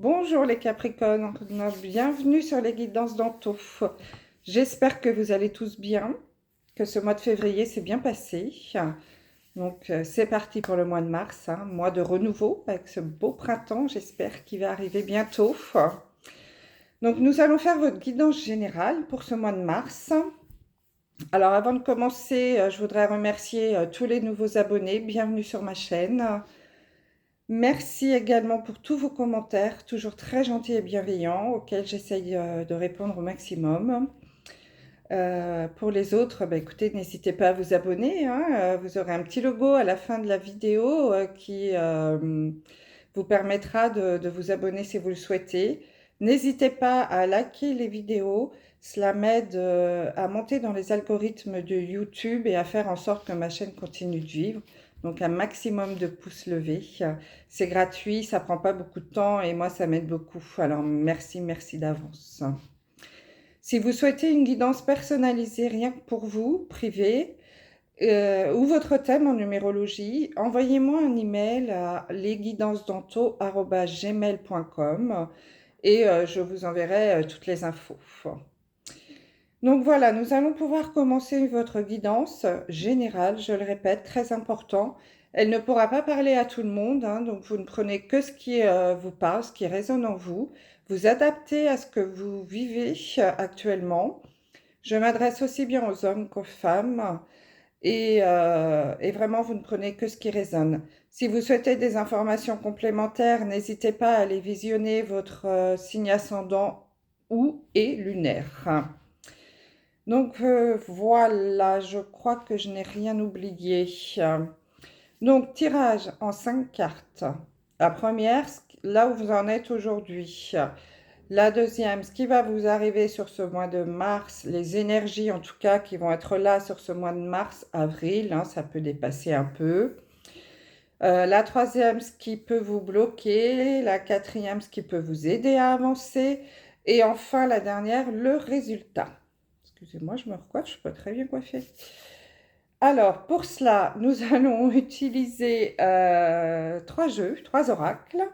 Bonjour les Capricornes, bienvenue sur les guidances d'Anto. J'espère que vous allez tous bien, que ce mois de février s'est bien passé. Donc c'est parti pour le mois de mars, mois de renouveau avec ce beau printemps, j'espère qu'il va arriver bientôt. Donc nous allons faire votre guidance générale pour ce mois de mars. Alors avant de commencer, je voudrais remercier tous les nouveaux abonnés, bienvenue sur ma chaîne. Merci également pour tous vos commentaires, toujours très gentils et bienveillants, auxquels j'essaye de répondre au maximum. Pour les autres, écoutez, n'hésitez pas à vous abonner, vous aurez un petit logo à la fin de la vidéo qui vous permettra de vous abonner si vous le souhaitez. N'hésitez pas à liker les vidéos, cela m'aide à monter dans les algorithmes de YouTube et à faire en sorte que ma chaîne continue de vivre. Donc un maximum de pouces levés. C'est gratuit, ça prend pas beaucoup de temps et moi ça m'aide beaucoup. Alors merci d'avance. Si vous souhaitez une guidance personnalisée rien que pour vous, privée, ou votre thème en numérologie, envoyez-moi un email à lesguidancesdanto@gmail.com et je vous enverrai toutes les infos. Donc voilà, nous allons pouvoir commencer votre guidance générale, je le répète, très important. Elle ne pourra pas parler à tout le monde, donc vous ne prenez que ce qui vous parle, ce qui résonne en vous. Vous adaptez à ce que vous vivez actuellement. Je m'adresse aussi bien aux hommes qu'aux femmes et vraiment vous ne prenez que ce qui résonne. Si vous souhaitez des informations complémentaires, n'hésitez pas à aller visionner votre signe ascendant ou et lunaire. Donc voilà, je crois que je n'ai rien oublié. Donc tirage en 5 cartes. La première, là où vous en êtes aujourd'hui. La deuxième, ce qui va vous arriver sur ce mois de mars, les énergies en tout cas qui vont être là sur ce mois de mars, avril, ça peut dépasser un peu. La troisième, ce qui peut vous bloquer. La quatrième, ce qui peut vous aider à avancer. Et enfin, la dernière, le résultat. Excusez-moi, je me recoiffe, je ne suis pas très bien coiffée. Alors, pour cela, nous allons utiliser 3 oracles.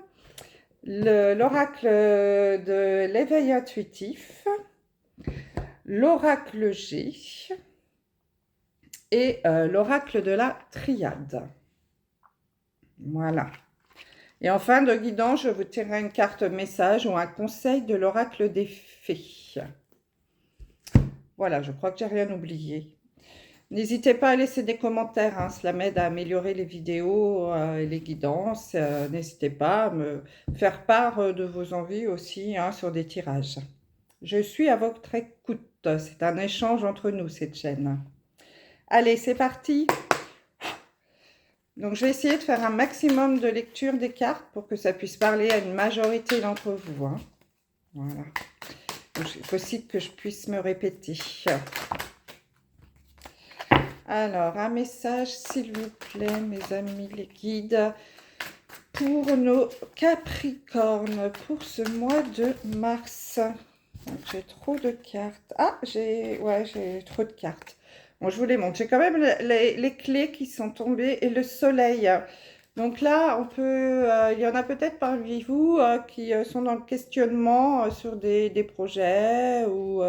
L'oracle de l'éveil intuitif, l'oracle G et l'oracle de la triade. Voilà. Et en fin de guidance, je vous tirerai une carte message ou un conseil de l'oracle des fées. Voilà, je crois que j'ai rien oublié. N'hésitez pas à laisser des commentaires, cela m'aide à améliorer les vidéos et les guidances. N'hésitez pas à me faire part de vos envies aussi sur des tirages. Je suis à votre écoute. C'est un échange entre nous, cette chaîne. Allez, c'est parti. Donc, je vais essayer de faire un maximum de lecture des cartes pour que ça puisse parler à une majorité d'entre vous. Voilà. Donc, il est possible que je puisse me répéter. Alors, un message, s'il vous plaît, mes amis les guides, pour nos Capricornes, pour ce mois de mars. J'ai trop de cartes. Ah, j'ai trop de cartes. Bon, je vous les montre. J'ai quand même les clés qui sont tombées et le soleil. Donc là, on peut, il y en a peut-être parmi vous qui sont dans le questionnement sur des projets ou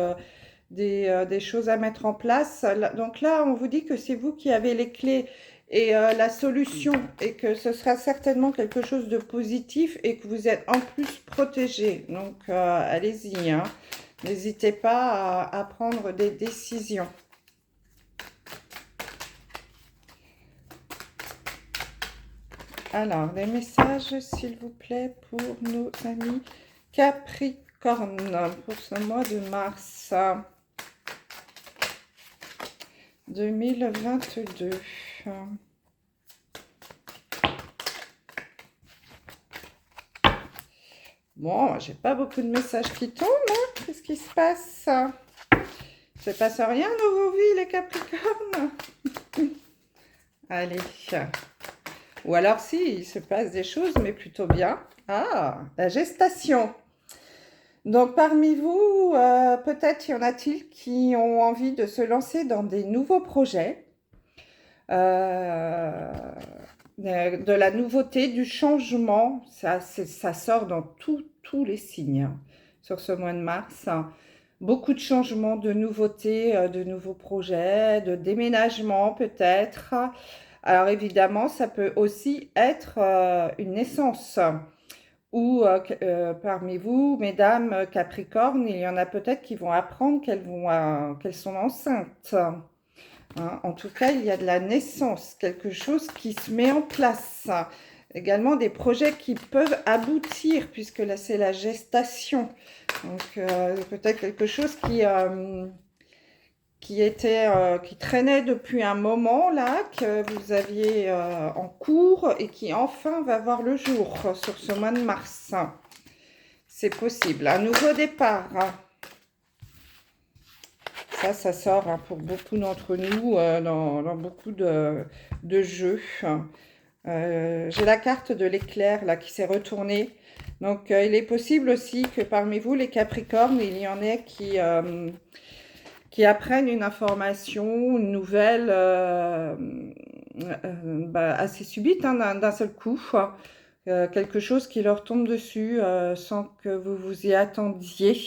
des choses à mettre en place. Donc là, on vous dit que c'est vous qui avez les clés et la solution et que ce sera certainement quelque chose de positif et que vous êtes en plus protégé. Donc, allez-y. N'hésitez pas à prendre des décisions. Alors, des messages, s'il vous plaît, pour nos amis Capricorne pour ce mois de mars 2022. Bon, j'ai pas beaucoup de messages qui tombent. Qu'est-ce qui se passe? Il ne se passe rien dans vos vies, les Capricornes? Allez. Ou alors si, il se passe des choses, mais plutôt bien. Ah, la gestation. Donc parmi vous, peut-être y en a-t-il qui ont envie de se lancer dans des nouveaux projets. de la nouveauté, du changement. Ça sort dans tous les signes hein, sur ce mois de mars. Beaucoup de changements, de nouveautés, de nouveaux projets, de déménagement peut-être. Alors évidemment, ça peut aussi être une naissance. Ou parmi vous, mesdames Capricorne, il y en a peut-être qui vont apprendre qu'elles sont enceintes. Hein. En tout cas, il y a de la naissance, quelque chose qui se met en place. Également des projets qui peuvent aboutir, puisque là c'est la gestation. Donc peut-être quelque chose qui traînait depuis un moment là, que vous aviez en cours et qui enfin va voir le jour sur ce mois de mars. C'est possible. Un nouveau départ. Ça sort hein, pour beaucoup d'entre nous dans beaucoup de jeux. J'ai la carte de l'éclair là qui s'est retournée. Donc, il est possible aussi que parmi vous, les Capricornes, il y en ait qui apprennent une information, une nouvelle assez subite hein, d'un seul coup. Quelque chose qui leur tombe dessus sans que vous vous y attendiez.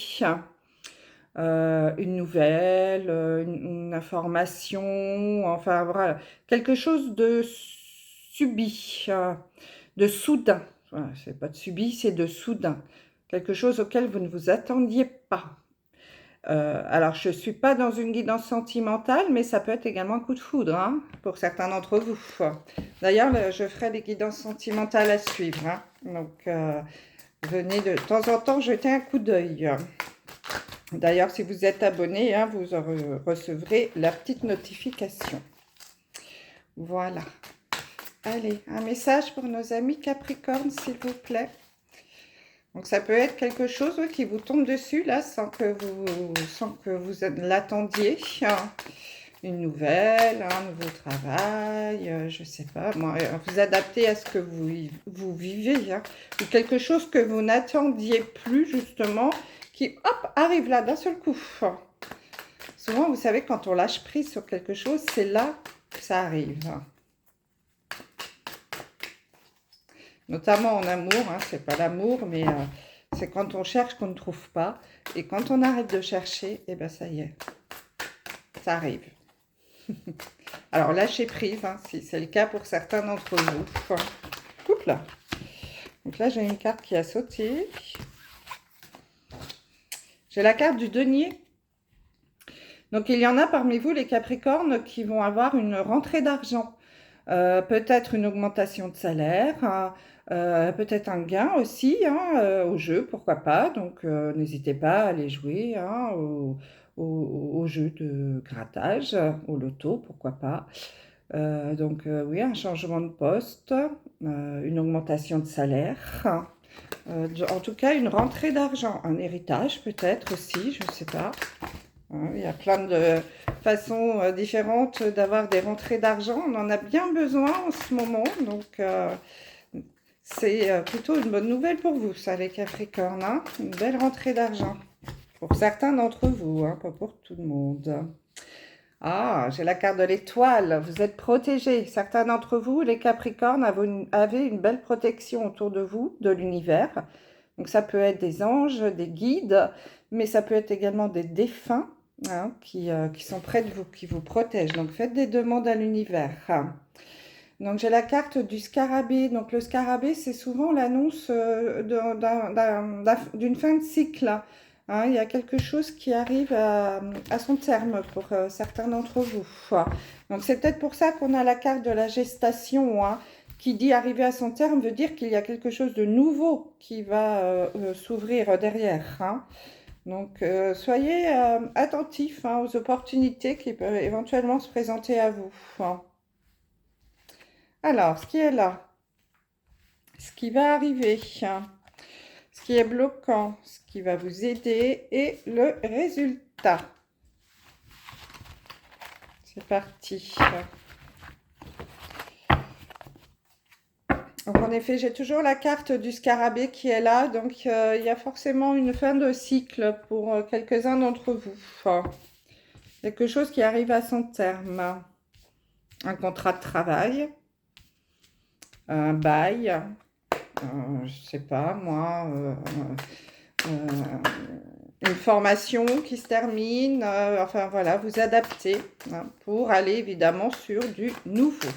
Une nouvelle, une information, enfin voilà, quelque chose de subi, de soudain. Voilà, c'est pas de subi, c'est de soudain. Quelque chose auquel vous ne vous attendiez pas. Alors, je ne suis pas dans une guidance sentimentale, mais ça peut être également un coup de foudre hein, pour certains d'entre vous. D'ailleurs, je ferai des guidances sentimentales à suivre. Hein. Donc, venez de temps en temps jeter un coup d'œil. D'ailleurs, si vous êtes abonné, hein, vous recevrez la petite notification. Voilà. Allez, un message pour nos amis Capricorne, s'il vous plaît. Donc, ça peut être quelque chose qui vous tombe dessus, là, sans que vous l'attendiez. Une nouvelle, un nouveau travail, je ne sais pas. Moi, vous adaptez à ce que vous vivez. Hein, ou quelque chose que vous n'attendiez plus, justement, qui, hop, arrive là d'un seul coup. Souvent, vous savez, quand on lâche prise sur quelque chose, c'est là que ça arrive. Notamment en amour, hein, c'est pas l'amour, mais c'est quand on cherche qu'on ne trouve pas. Et quand on arrête de chercher, et ben ça y est, ça arrive. Alors, lâchez prise, hein, si c'est le cas pour certains d'entre vous. Oups là. Donc là, j'ai une carte qui a sauté. J'ai la carte du denier. Donc, il y en a parmi vous, les Capricornes, qui vont avoir une rentrée d'argent. Peut-être une augmentation de salaire, peut-être un gain aussi hein, au jeu, pourquoi pas. Donc, n'hésitez pas à aller jouer hein, au jeu de grattage, au loto, pourquoi pas. Donc, oui, un changement de poste, une augmentation de salaire. En tout cas, une rentrée d'argent, un héritage peut-être aussi, je ne sais pas. Il y a plein de façons différentes d'avoir des rentrées d'argent. On en a bien besoin en ce moment, donc c'est plutôt une bonne nouvelle pour vous, ça, les Capricornes. Hein, une belle rentrée d'argent. Pour certains d'entre vous, hein, pas pour tout le monde. Ah, j'ai la carte de l'étoile. Vous êtes protégés. Certains d'entre vous, les Capricornes, avaient une belle protection autour de vous, de l'univers. Donc ça peut être des anges, des guides, mais ça peut être également des défunts hein, qui sont près de vous, qui vous protègent. Donc faites des demandes à l'univers. Donc j'ai la carte du scarabée. Donc le scarabée, c'est souvent l'annonce d'une fin de cycle. Hein, il y a quelque chose qui arrive à son terme pour certains d'entre vous. Donc c'est peut-être pour ça qu'on a la carte de la gestation, hein, qui dit arriver à son terme veut dire qu'il y a quelque chose de nouveau qui va s'ouvrir derrière. Hein. Donc soyez attentifs hein, aux opportunités qui peuvent éventuellement se présenter à vous. Alors, ce qui est là, ce qui va arriver, ce qui est bloquant, ce qui va vous aider et le résultat. C'est parti. Donc en effet, j'ai toujours la carte du scarabée qui est là. Donc il y a forcément une fin de cycle pour quelques-uns d'entre vous. Quelque chose qui arrive à son terme. Un contrat de travail. un bail, je sais pas moi, une formation qui se termine, enfin voilà, vous adaptez hein, pour aller évidemment sur du nouveau.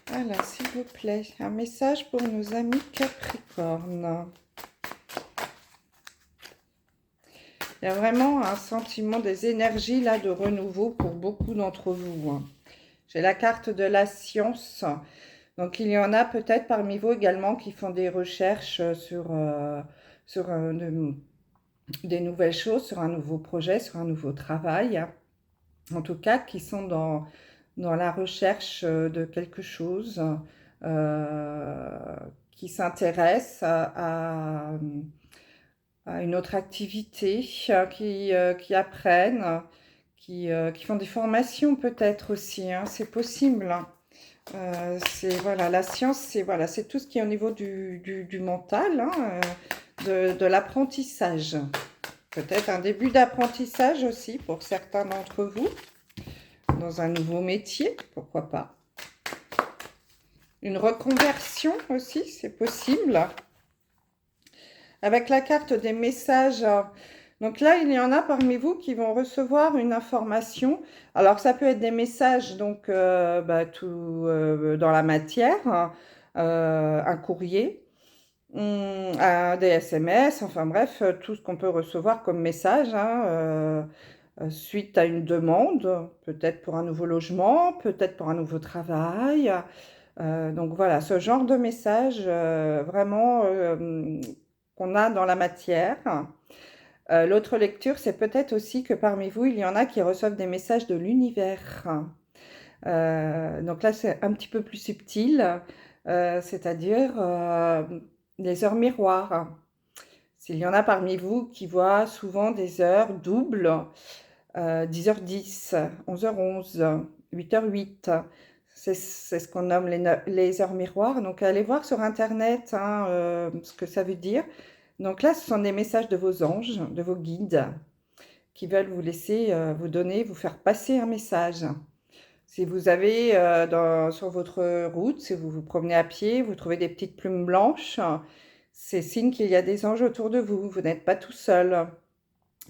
Voilà, s'il vous plaît, un message pour nos amis Capricorne. Il y a vraiment un sentiment des énergies là de renouveau pour beaucoup d'entre vous. Hein. J'ai la carte de la science. Donc, il y en a peut-être parmi vous également qui font des recherches sur des nouvelles choses, sur un nouveau projet, sur un nouveau travail. En tout cas, qui sont dans la recherche de quelque chose, qui s'intéressent à une autre activité, qui apprennent, qui font des formations peut-être aussi, hein, c'est possible. Hein. C'est voilà, la science, c'est voilà, c'est tout ce qui est au niveau du mental, hein, de l'apprentissage. Peut-être un début d'apprentissage aussi pour certains d'entre vous, dans un nouveau métier, pourquoi pas. Une reconversion aussi, c'est possible. Avec la carte des messages, donc là, il y en a parmi vous qui vont recevoir une information. Alors, ça peut être des messages donc, dans la matière, un courrier, des SMS, enfin bref, tout ce qu'on peut recevoir comme message, hein, suite à une demande, peut-être pour un nouveau logement, peut-être pour un nouveau travail. Donc voilà, ce genre de message vraiment qu'on a dans la matière. L'autre lecture, c'est peut-être aussi que parmi vous, il y en a qui reçoivent des messages de l'univers. Donc là, c'est un petit peu plus subtil, c'est-à-dire les heures miroirs. S'il y en a parmi vous qui voient souvent des heures doubles, 10h10, 11h11, 8h08, c'est ce qu'on nomme les heures miroirs. Donc, allez voir sur Internet hein, ce que ça veut dire. Donc là, ce sont des messages de vos anges, de vos guides, qui veulent vous laisser, vous donner, vous faire passer un message. Si vous avez sur votre route, si vous vous promenez à pied, vous trouvez des petites plumes blanches, c'est signe qu'il y a des anges autour de vous. Vous n'êtes pas tout seul.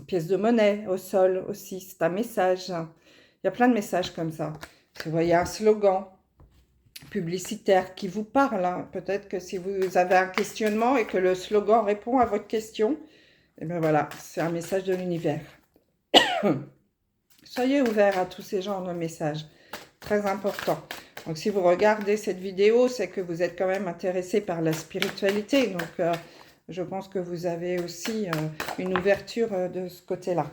Pièce de monnaie au sol aussi, c'est un message. Il y a plein de messages comme ça. Vous voyez un slogan publicitaire qui vous parle. Hein. Peut-être que si vous avez un questionnement et que le slogan répond à votre question, et bien voilà, c'est un message de l'univers. Soyez ouverts à tous ces genres de messages. Très important. Donc, si vous regardez cette vidéo, c'est que vous êtes quand même intéressé par la spiritualité. Donc, je pense que vous avez aussi une ouverture de ce côté-là.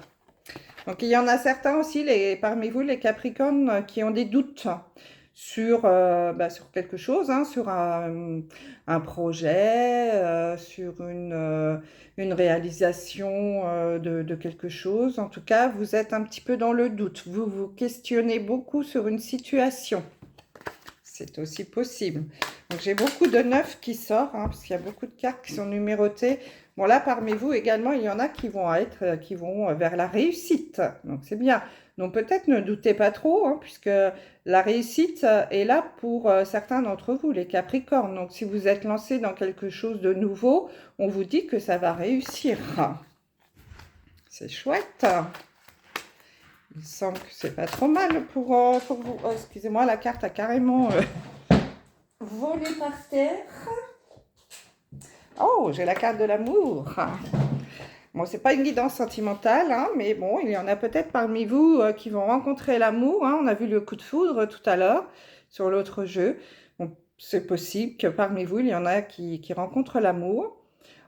Donc, il y en a certains aussi, parmi vous, les Capricornes, qui ont des doutes sur quelque chose, hein, sur un projet, sur une réalisation de quelque chose. En tout cas, vous êtes un petit peu dans le doute. Vous vous questionnez beaucoup sur une situation. C'est aussi possible. Donc, j'ai beaucoup de 9 qui sort, hein, parce qu'il y a beaucoup de cartes qui sont numérotées. Bon, là, parmi vous également, il y en a qui vont vers la réussite. Donc, c'est bien. Donc, peut-être ne doutez pas trop, hein, puisque la réussite est là pour certains d'entre vous, les Capricornes. Donc, si vous êtes lancé dans quelque chose de nouveau, on vous dit que ça va réussir. C'est chouette. Il semble que c'est pas trop mal pour vous. Oh, excusez-moi, la carte a carrément volé par terre. Oh, j'ai la carte de l'amour. Bon, c'est pas une guidance sentimentale, hein, mais bon, il y en a peut-être parmi vous qui vont rencontrer l'amour. Hein. On a vu le coup de foudre tout à l'heure sur l'autre jeu. Bon, c'est possible que parmi vous, il y en a qui rencontrent l'amour.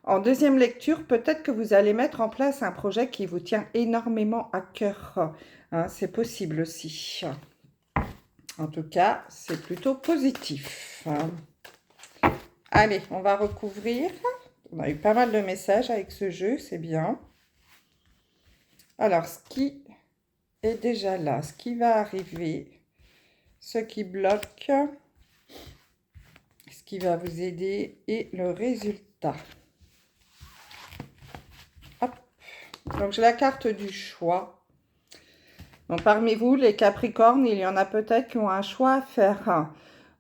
En deuxième lecture, peut-être que vous allez mettre en place un projet qui vous tient énormément à cœur. Hein, c'est possible aussi. En tout cas, c'est plutôt positif. Allez, on va recouvrir. On a eu pas mal de messages avec ce jeu, c'est bien. Alors, ce qui est déjà là, ce qui va arriver, ce qui bloque, ce qui va vous aider et le résultat. Hop. Donc, j'ai la carte du choix. Donc, parmi vous, les Capricornes, il y en a peut-être qui ont un choix à faire.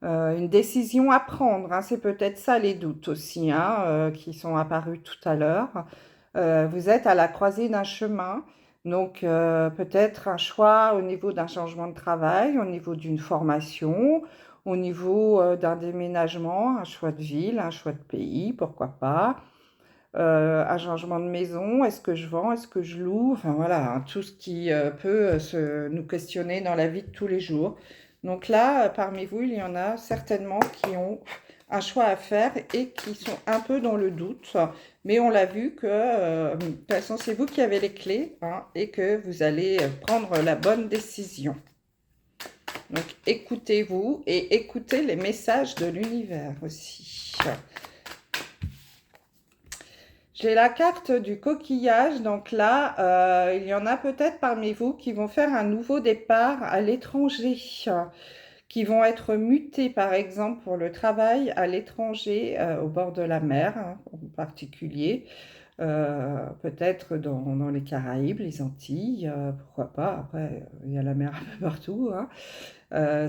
une décision à prendre, hein. C'est peut-être ça les doutes aussi, hein, qui sont apparus tout à l'heure. Vous êtes à la croisée d'un chemin, donc peut-être un choix au niveau d'un changement de travail, au niveau d'une formation, au niveau d'un déménagement, un choix de ville, un choix de pays, pourquoi pas. Un changement de maison, est-ce que je vends, est-ce que je loue? Enfin voilà, hein, tout ce qui peut nous questionner dans la vie de tous les jours. Donc là, parmi vous, il y en a certainement qui ont un choix à faire et qui sont un peu dans le doute. Mais on l'a vu que, de toute façon, c'est vous qui avez les clés, hein, et que vous allez prendre la bonne décision. Donc écoutez-vous et écoutez les messages de l'univers aussi. J'ai la carte du coquillage, donc là, il y en a peut-être parmi vous qui vont faire un nouveau départ à l'étranger, qui vont être mutés par exemple pour le travail à l'étranger, au bord de la mer, hein, en particulier, peut-être dans les Caraïbes, les Antilles, pourquoi pas, après il y a la mer un peu partout, hein.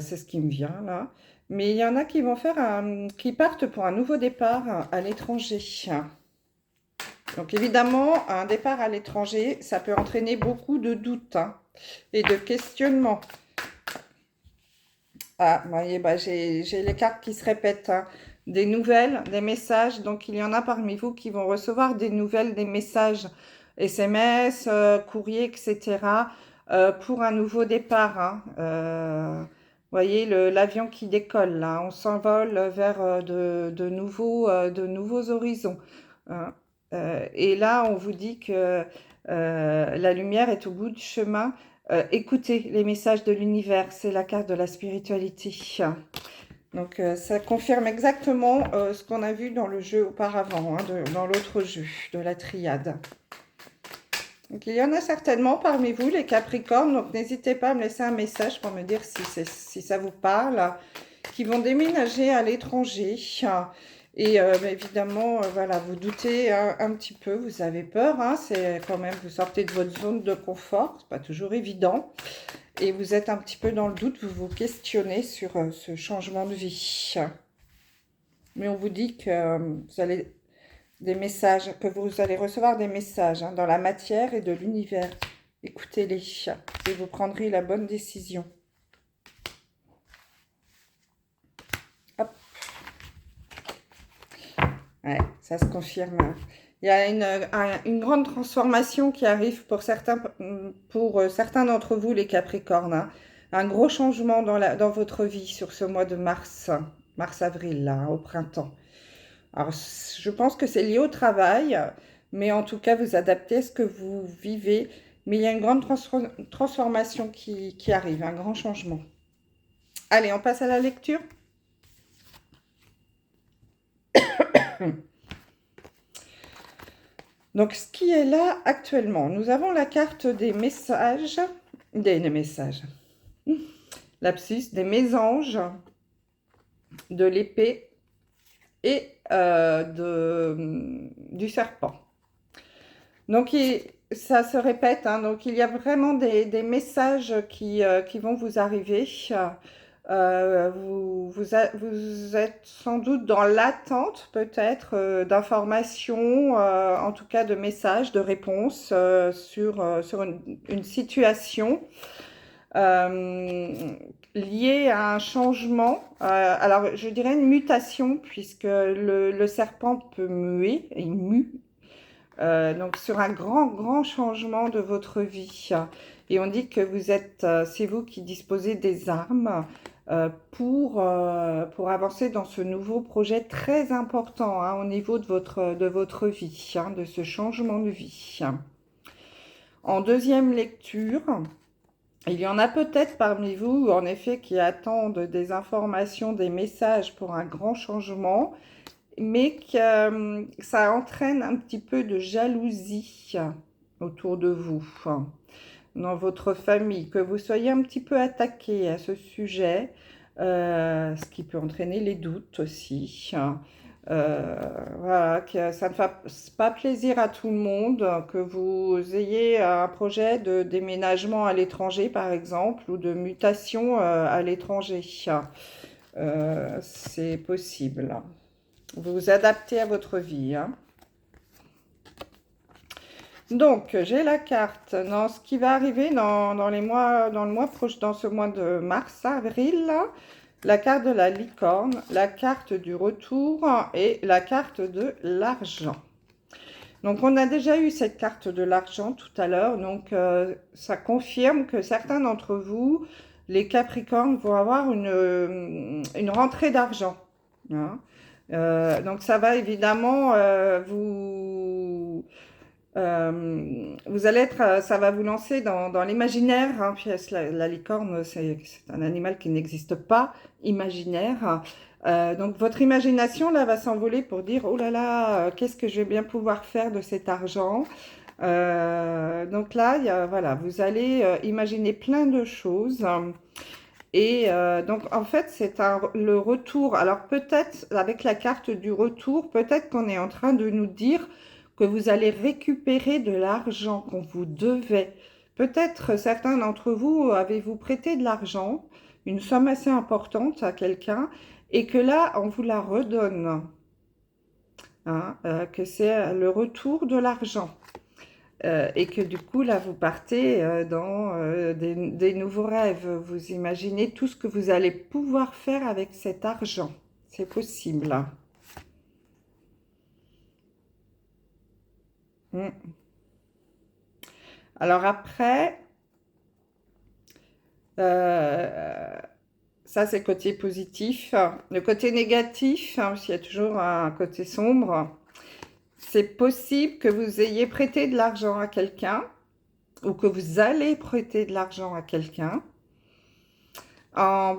C'est ce qui me vient là. Mais il y en a qui vont qui partent pour un nouveau départ à l'étranger. Donc évidemment, un départ à l'étranger, ça peut entraîner beaucoup de doutes, hein, et de questionnements. Ah, vous voyez, bah, j'ai les cartes qui se répètent, hein. Des nouvelles, des messages. Donc il y en a parmi vous qui vont recevoir des nouvelles, des messages SMS, courrier, etc. Pour un nouveau départ, hein. Vous voyez l'avion qui décolle là, on s'envole vers de nouveaux horizons, hein. Et là, on vous dit que la lumière est au bout du chemin. Écoutez les messages de l'univers, c'est la carte de la spiritualité. Donc ça confirme exactement ce qu'on a vu dans le jeu auparavant, hein, dans l'autre jeu de la triade. Donc il y en a certainement parmi vous, les Capricornes, donc n'hésitez pas à me laisser un message pour me dire si ça vous parle, qui vont déménager à l'étranger. Et évidemment, voilà, vous doutez un petit peu, vous avez peur, hein, c'est quand même, vous sortez de votre zone de confort, c'est pas toujours évident. Et vous êtes un petit peu dans le doute, vous vous questionnez sur ce changement de vie. Mais on vous dit que vous allez vous allez recevoir des messages, hein, dans la matière et de l'univers. Écoutez-les et vous prendrez la bonne décision. Hop. Ouais, ça se confirme. Il y a une grande transformation qui arrive pour certains d'entre vous, les Capricornes, hein. Un gros changement dans votre vie sur ce mois de mars-avril, là, hein, au printemps. Alors, je pense que c'est lié au travail, mais en tout cas, vous adaptez à ce que vous vivez. Mais il y a une grande transformation qui arrive, un grand changement. Allez, on passe à la lecture. Donc, ce qui est là actuellement, nous avons la carte des messages, des messages, lapsus, des mésanges, de l'épée et du serpent. Donc, ça se répète, hein, donc il y a vraiment des messages qui vont vous arriver. Vous êtes sans doute dans l'attente peut-être d'informations, en tout cas de messages, de réponses sur une situation liée à un changement. Alors, je dirais une mutation, puisque le serpent peut muer, il mue. Donc sur un grand changement de votre vie. Et on dit que c'est vous qui disposez des armes pour avancer dans ce nouveau projet très important, hein, au niveau de votre vie, hein, de ce changement de vie. En deuxième lecture, il y en a peut-être parmi vous, en effet, qui attendent des informations, des messages pour un grand changement, mais que ça entraîne un petit peu de jalousie autour de vous, dans votre famille, que vous soyez un petit peu attaqué à ce sujet, ce qui peut entraîner les doutes aussi. Voilà, que ça ne fasse pas plaisir à tout le monde, que vous ayez un projet de déménagement à l'étranger, par exemple, ou de mutation à l'étranger. c'est possible. Vous vous adaptez à votre vie, hein. Donc, j'ai la carte dans ce qui va arriver dans les mois, dans le mois proche, dans ce mois de mars, avril, là, la carte de la licorne, la carte du retour et la carte de l'argent. Donc, on a déjà eu cette carte de l'argent tout à l'heure, donc ça confirme que certains d'entre vous, les Capricornes, vont avoir une rentrée d'argent, hein. Donc, ça va évidemment vous allez être, ça va vous lancer dans l'imaginaire, hein. Puis la licorne, c'est un animal qui n'existe pas, imaginaire. Donc votre imagination là va s'envoler pour dire oh là là, qu'est-ce que je vais bien pouvoir faire de cet argent. Donc là, voilà, vous allez imaginer plein de choses. Et donc en fait, c'est le retour. Alors peut-être avec la carte du retour, peut-être qu'on est en train de nous dire que vous allez récupérer de l'argent qu'on vous devait. Peut-être certains d'entre vous avez-vous prêté de l'argent, une somme assez importante à quelqu'un, et que là, on vous la redonne, hein, que c'est le retour de l'argent. Et que du coup, là, vous partez dans des nouveaux rêves. Vous imaginez tout ce que vous allez pouvoir faire avec cet argent. C'est possible. Mm. Alors après, ça c'est le côté positif. Le côté négatif, hein, parce qu'il y a toujours un côté sombre, c'est possible que vous ayez prêté de l'argent à quelqu'un ou que vous allez prêter de l'argent à quelqu'un en,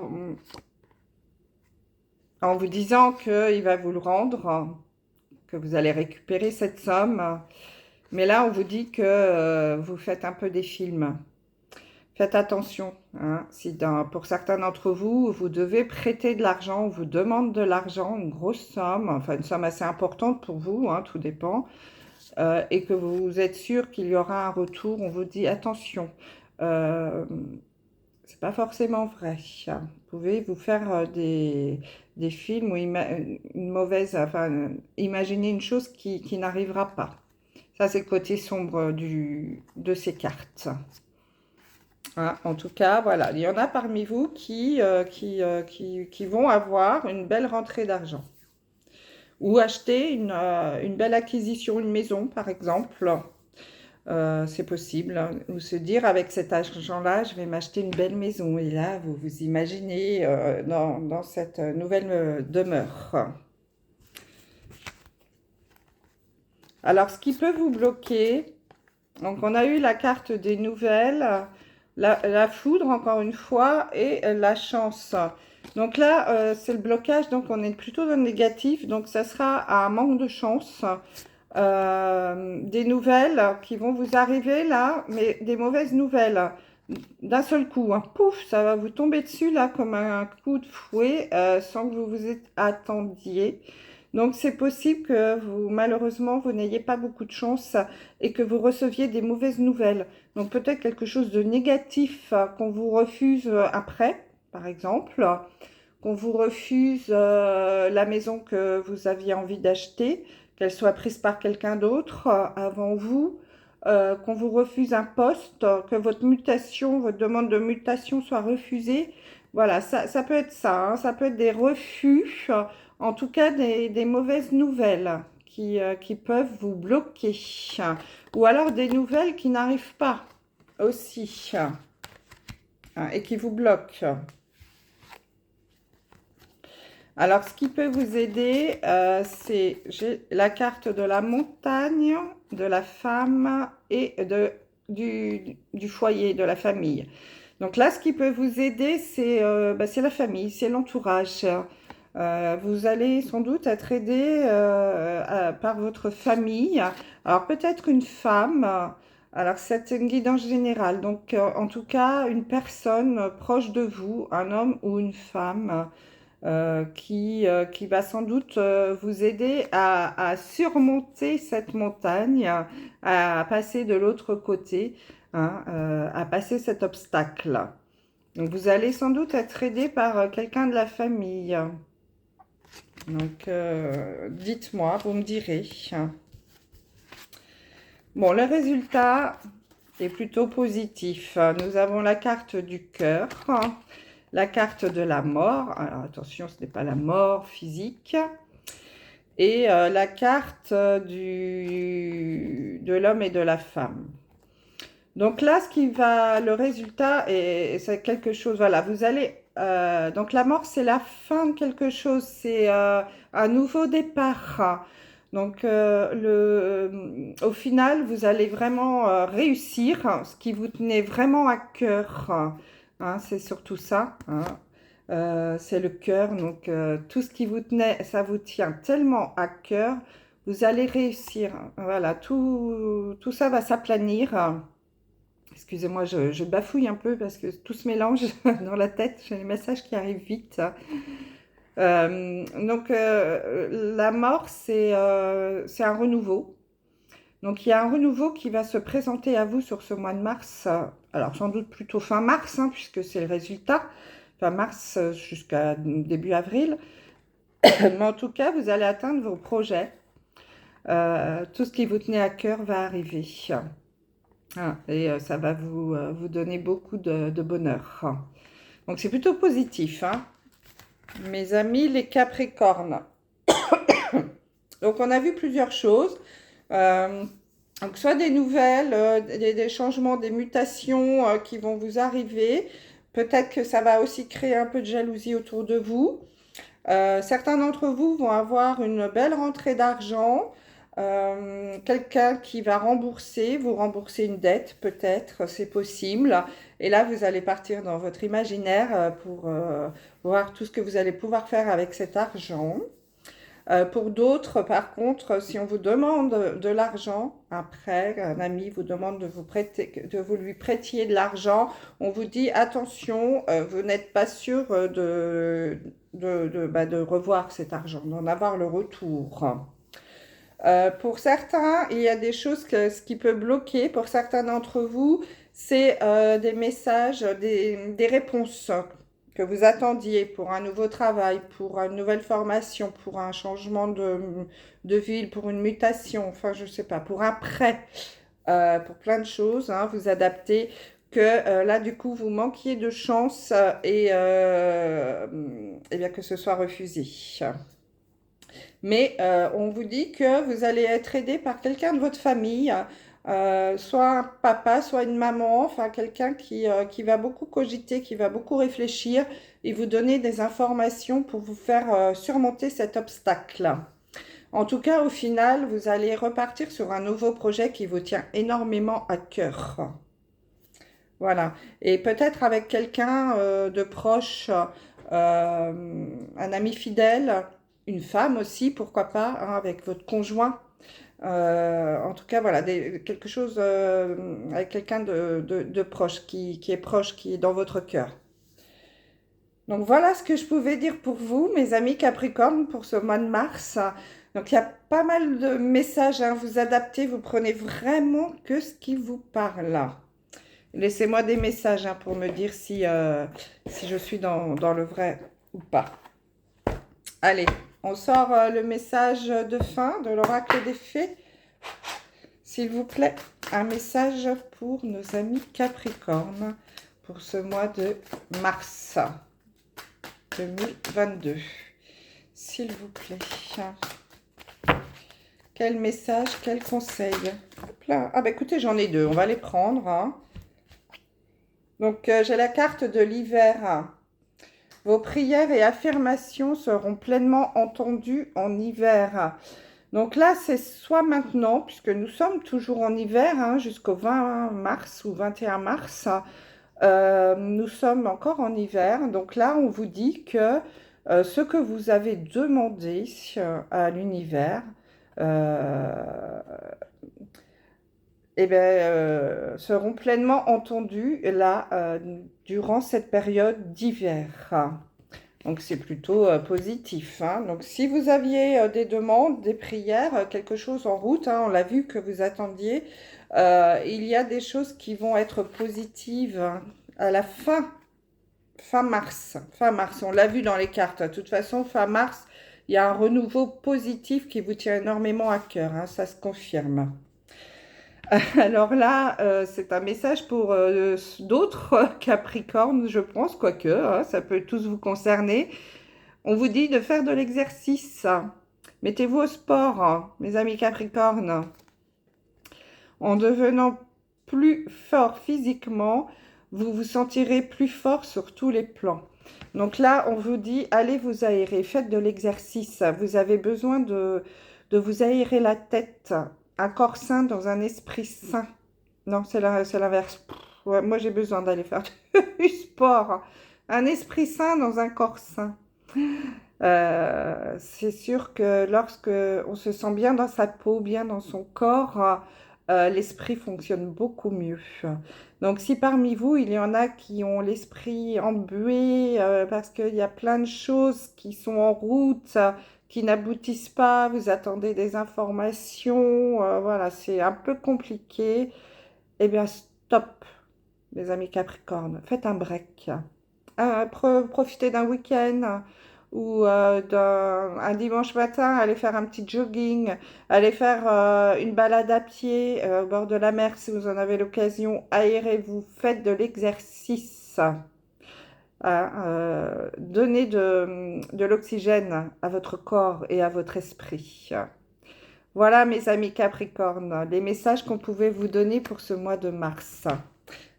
en vous disant qu'il va vous le rendre, que vous allez récupérer cette somme. Mais là, on vous dit que vous faites un peu des films. Faites attention, hein, si pour certains d'entre vous, vous devez prêter de l'argent, on vous demande de l'argent, une grosse somme, enfin une somme assez importante pour vous, hein, tout dépend, et que vous êtes sûr qu'il y aura un retour, on vous dit attention. C'est pas forcément vrai. Vous pouvez vous faire des films ou une mauvaise, enfin, imaginer une chose qui n'arrivera pas. Ça, c'est le côté sombre de ces cartes. Hein, en tout cas, voilà, il y en a parmi vous qui vont avoir une belle rentrée d'argent. Ou acheter une belle acquisition, une maison, par exemple. C'est possible. Ou se dire, avec cet argent-là, je vais m'acheter une belle maison. Et là, vous vous imaginez dans cette nouvelle demeure. Alors, ce qui peut vous bloquer, donc on a eu la carte des nouvelles, la foudre, encore une fois, et la chance. Donc là, c'est le blocage, donc on est plutôt dans le négatif, donc ça sera un manque de chance. Des nouvelles qui vont vous arriver là, mais des mauvaises nouvelles d'un seul coup, hein. Pouf, ça va vous tomber dessus là comme un coup de fouet sans que vous vous attendiez. Donc c'est possible que vous, malheureusement, vous n'ayez pas beaucoup de chance et que vous receviez des mauvaises nouvelles. Donc peut-être quelque chose de négatif qu'on vous refuse après, par exemple, qu'on vous refuse la maison que vous aviez envie d'acheter, qu'elle soit prise par quelqu'un d'autre avant vous, qu'on vous refuse un poste, que votre mutation, votre demande de mutation soit refusée. Voilà, ça peut être ça, hein. Ça peut être des refus, en tout cas des mauvaises nouvelles qui peuvent vous bloquer. Ou alors des nouvelles qui n'arrivent pas aussi, hein, et qui vous bloquent. Alors, ce qui peut vous aider, c'est la carte de la montagne, de la femme et du foyer, de la famille. Donc là, ce qui peut vous aider, c'est la famille, c'est l'entourage. Vous allez sans doute être aidé par votre famille. Alors, peut-être une femme. Alors, c'est une guidance générale. Donc, en tout cas, une personne proche de vous, un homme ou une femme, qui va sans doute vous aider à surmonter cette montagne, à passer de l'autre côté, hein, à passer cet obstacle. Donc, vous allez sans doute être aidé par quelqu'un de la famille. Donc, dites-moi, vous me direz. Bon, le résultat est plutôt positif. Nous avons la carte du cœur, la carte de la mort. Alors, attention, ce n'est pas la mort physique. Et la carte de l'homme et de la femme. Donc là, le résultat, c'est quelque chose, voilà, vous allez, donc la mort, c'est la fin de quelque chose, c'est un nouveau départ. Donc, au final, vous allez vraiment réussir ce qui vous tenait vraiment à cœur. Hein, c'est surtout ça. Hein. C'est le cœur. Donc, tout ce qui vous tenait, ça vous tient tellement à cœur, vous allez réussir. Voilà, tout ça va s'aplanir. Excusez-moi, je bafouille un peu parce que tout se mélange dans la tête. J'ai les messages qui arrivent vite. Donc, la mort, c'est un renouveau. Donc, il y a un renouveau qui va se présenter à vous sur ce mois de mars. Alors, sans doute plutôt fin mars, hein, puisque c'est le résultat. Fin mars jusqu'à début avril. Mais en tout cas, vous allez atteindre vos projets. Tout ce qui vous tenait à cœur va arriver. Et ça va vous donner beaucoup de bonheur. Donc, c'est plutôt positif, hein, mes amis les Capricornes. Donc, on a vu plusieurs choses. Donc, soit des nouvelles, des changements, des mutations qui vont vous arriver. Peut-être que ça va aussi créer un peu de jalousie autour de vous. Certains d'entre vous vont avoir une belle rentrée d'argent. Quelqu'un qui va vous rembourser une dette, peut-être, c'est possible. Et là, vous allez partir dans votre imaginaire pour voir tout ce que vous allez pouvoir faire avec cet argent. Pour d'autres, par contre, si on vous demande de l'argent, après, un ami vous demande de vous lui prêtiez de l'argent, on vous dit attention, vous n'êtes pas sûr de revoir cet argent, d'en avoir le retour. Pour certains, il y a des choses ce qui peut bloquer. Pour certains d'entre vous, c'est des messages, des réponses que vous attendiez pour un nouveau travail, pour une nouvelle formation, pour un changement de ville, pour une mutation, enfin je ne sais pas, pour un prêt, pour plein de choses, hein, vous adaptez, que là du coup vous manquiez de chance et bien que ce soit refusé. Mais on vous dit que vous allez être aidé par quelqu'un de votre famille, soit un papa, soit une maman, enfin quelqu'un qui va beaucoup cogiter, qui va beaucoup réfléchir et vous donner des informations pour vous faire surmonter cet obstacle. En tout cas, au final, vous allez repartir sur un nouveau projet qui vous tient énormément à cœur. Voilà. Et peut-être avec quelqu'un de proche, un ami fidèle, une femme aussi, pourquoi pas, hein, avec votre conjoint. En tout cas, voilà, quelque chose avec quelqu'un de proche, qui est proche, qui est dans votre cœur. Donc voilà ce que je pouvais dire pour vous, mes amis Capricorne, pour ce mois de mars. Donc il y a pas mal de messages, hein, vous adaptez, vous prenez vraiment que ce qui vous parle. Laissez-moi des messages hein, pour me dire si je suis dans le vrai ou pas. Allez, on sort le message de fin de l'oracle des fées. S'il vous plaît, un message pour nos amis Capricorne pour ce mois de mars 2022. S'il vous plaît. Quel message, quel conseil? Hop là. Ah bah écoutez, j'en ai deux, on va les prendre. Hein. Donc, j'ai la carte de l'hiver. Vos prières et affirmations seront pleinement entendues en hiver. Donc là, c'est soit maintenant, puisque nous sommes toujours en hiver, hein, jusqu'au 20 mars ou 21 mars. Nous sommes encore en hiver. Donc là, on vous dit que ce que vous avez demandé à l'univers, seront pleinement entendus là, durant cette période d'hiver. Donc, c'est plutôt positif. Hein. Donc, si vous aviez des demandes, des prières, quelque chose en route, hein, on l'a vu que vous attendiez, il y a des choses qui vont être positives hein, à la fin fin mars. Fin mars, on l'a vu dans les cartes. De toute façon, fin mars, il y a un renouveau positif qui vous tient énormément à cœur, hein, ça se confirme. Alors là, c'est un message pour d'autres Capricornes, je pense, quoique, hein, ça peut tous vous concerner. On vous dit de faire de l'exercice. Mettez-vous au sport, hein, mes amis Capricornes. En devenant plus fort physiquement, vous vous sentirez plus fort sur tous les plans. Donc là, on vous dit, allez vous aérer, faites de l'exercice. Vous avez besoin de vous aérer la tête. Un corps sain dans un esprit sain. Non, c'est l'inverse. Ouais, moi, j'ai besoin d'aller faire du sport. Un esprit sain dans un corps sain. C'est sûr que lorsque on se sent bien dans sa peau, bien dans son corps, l'esprit fonctionne beaucoup mieux. Donc, si parmi vous, il y en a qui ont l'esprit embué parce qu'il y a plein de choses qui sont en route, qui n'aboutissent pas, vous attendez des informations, voilà, c'est un peu compliqué, eh bien, stop, mes amis Capricornes, faites un break. Profitez d'un week-end ou un dimanche matin, allez faire un petit jogging, allez faire une balade à pied au bord de la mer si vous en avez l'occasion, aérez-vous, faites de l'exercice. Donnez de l'oxygène à votre corps et à votre esprit. Voilà mes amis Capricornes, les messages qu'on pouvait vous donner pour ce mois de mars.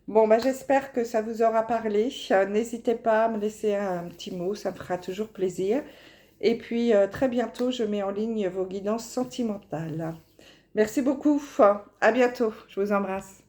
Bon, bah, j'espère que ça vous aura parlé. N'hésitez pas à me laisser un petit mot, ça me fera toujours plaisir. Et puis, très bientôt, je mets en ligne vos guidances sentimentales. Merci beaucoup. À bientôt. Je vous embrasse.